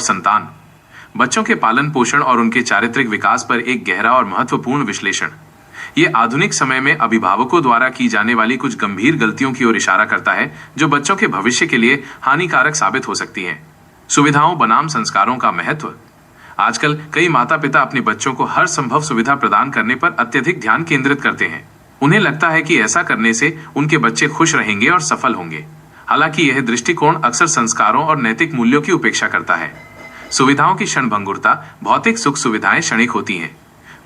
संतान। बच्चों के पालन पोषण और उनके चारित्रिक विकास पर एक गहरा और महत्वपूर्ण विश्लेषण। ये आधुनिक समय में अभिभावकों द्वारा की जाने वाली कुछ गंभीर गलतियों की ओर इशारा करता है जो बच्चों के भविष्य के लिए हानिकारक साबित हो सकती हैं। सुविधाओं बनाम संस्कारों का महत्व। आजकल कई माता पिता अपने बच्चों को हर संभव सुविधा प्रदान करने पर अत्यधिक ध्यान केंद्रित करते हैं। उन्हें लगता है कि ऐसा करने से उनके बच्चे खुश रहेंगे और सफल होंगे। हालांकि यह दृष्टिकोण अक्सर संस्कारों और नैतिक मूल्यों की उपेक्षा करता है। सुविधाओं की क्षणभंगुरता। भौतिक सुख सुविधाएं क्षणिक होती हैं।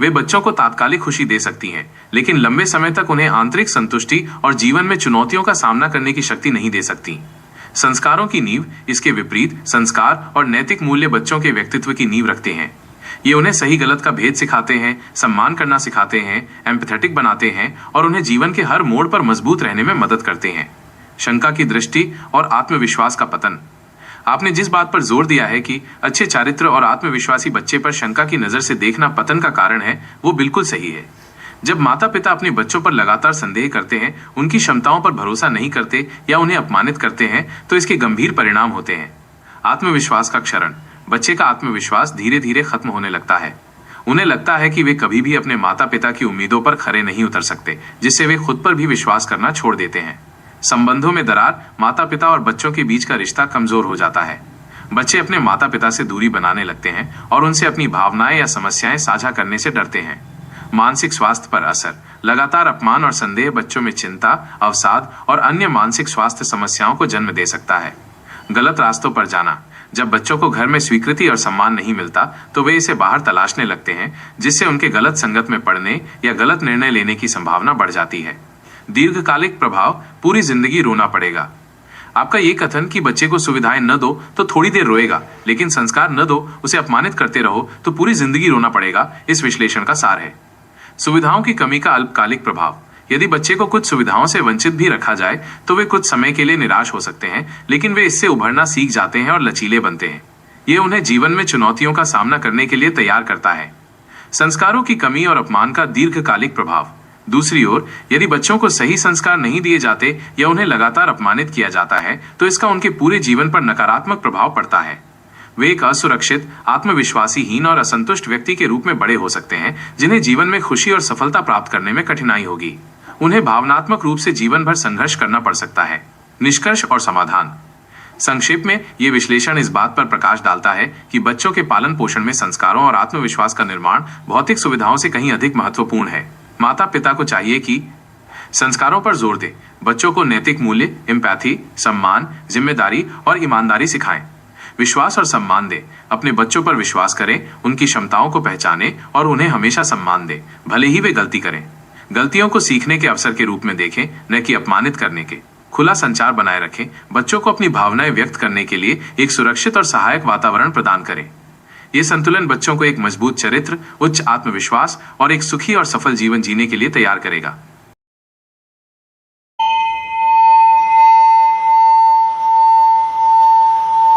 वे बच्चों को तात्कालिक खुशी दे सकती हैं, लेकिन लंबे समय तक उन्हें आंतरिक संतुष्टि और जीवन में चुनौतियों का सामना करने की शक्ति नहीं दे सकती। संस्कारों की नींव। इसके विपरीत संस्कार और नैतिक मूल्य बच्चों के व्यक्तित्व की नींव रखते हैं। ये उन्हें सही गलत का भेद सिखाते हैं, सम्मान करना सिखाते हैं, एम्पैथेटिक बनाते हैं और उन्हें जीवन के हर मोड़ पर मजबूत रहने में मदद करते हैं। शंका की दृष्टि और आत्मविश्वास का पतन। आपने जिस बात पर जोर दिया है कि अच्छे चारित्र और आत्मविश्वासी बच्चे पर शंका की नजर से देखना पतन का कारण है, वो बिल्कुल सही है। जब माता पिता अपने बच्चों पर लगातार संदेह करते हैं, उनकी क्षमताओं पर भरोसा नहीं करते या उन्हें अपमानित करते हैं, तो इसके गंभीर परिणाम होते हैं। आत्मविश्वास का क्षरण। बच्चे का आत्मविश्वास धीरे धीरे खत्म होने लगता है। उन्हें लगता है कि वे कभी भी अपने माता पिता की उम्मीदों पर खरे नहीं उतर सकते, जिससे वे खुद पर भी विश्वास करना छोड़ देते हैं। संबंधों में दरार। माता पिता और बच्चों के बीच का रिश्ता कमजोर हो जाता है। बच्चे अपने माता पिता से दूरी बनाने लगते हैं और उनसे अपनी भावनाएं या समस्याएं साझा करने से डरते हैं। मानसिक स्वास्थ्य पर असर। लगातार अपमान और संदेह बच्चों में चिंता, अवसाद और अन्य मानसिक स्वास्थ्य समस्याओं को जन्म दे सकता है। गलत रास्तों पर जाना। जब बच्चों को घर में स्वीकृति और सम्मान नहीं मिलता, तो वे इसे बाहर तलाशने लगते हैं, जिससे उनके गलत संगत में पड़ने या गलत निर्णय लेने की संभावना बढ़ जाती है। दीर्घकालिक प्रभाव। पूरी जिंदगी रोना पड़ेगा। आपका ये कथन कि बच्चे को सुविधाएं न दो तो थोड़ी देर रोएगा, लेकिन संस्कार न दो, उसे अपमानित करते रहो तो पूरी जिंदगी रोना पड़ेगा, इस विश्लेषण का सार है। सुविधाओं की कमी का अल्पकालिक प्रभाव। यदि बच्चे को कुछ सुविधाओं से वंचित भी रखा जाए तो वे कुछ समय के लिए निराश हो सकते हैं, लेकिन वे इससे उभरना सीख जाते हैं और लचीले बनते हैं। ये उन्हें जीवन में चुनौतियों का सामना करने के लिए तैयार करता है। संस्कारों की कमी और अपमान का दीर्घकालिक प्रभाव। दूसरी ओर, यदि बच्चों को सही संस्कार नहीं दिए जाते या उन्हें लगातार अपमानित किया जाता है, तो इसका उनके पूरे जीवन पर नकारात्मक प्रभाव पड़ता है। वे एक असुरक्षित, आत्मविश्वासीहीन और असंतुष्ट व्यक्ति के रूप में बड़े हो सकते हैं, जिन्हें जीवन में खुशी और सफलता प्राप्त करने में कठिनाई होगी। उन्हें भावनात्मक रूप से जीवन भर संघर्ष करना पड़ सकता है। निष्कर्ष और समाधान। संक्षेप में, ये विश्लेषण इस बात पर प्रकाश डालता है कि बच्चों के पालन पोषण में संस्कारों और आत्मविश्वास का निर्माण भौतिक सुविधाओं से कहीं अधिक महत्वपूर्ण है। माता पिता को चाहिए कि संस्कारों पर जोर दे, बच्चों को नैतिक मूल्य, एम्पैथी, सम्मान, जिम्मेदारी और ईमानदारी सिखाएं। विश्वास और सम्मान दे, अपने बच्चों पर विश्वास करें, उनकी क्षमताओं को पहचानें और उन्हें हमेशा सम्मान दें, भले ही वे गलती करें। गलतियों को सीखने के अवसर के रूप में देखें, न कि अपमानित करने के। खुला संचार बनाए रखें, बच्चों को अपनी भावनाएं व्यक्त करने के लिए एक सुरक्षित और सहायक वातावरण प्रदान करें। ये संतुलन बच्चों को एक मजबूत चरित्र, उच्च आत्मविश्वास और एक सुखी और सफल जीवन जीने के लिए तैयार करेगा।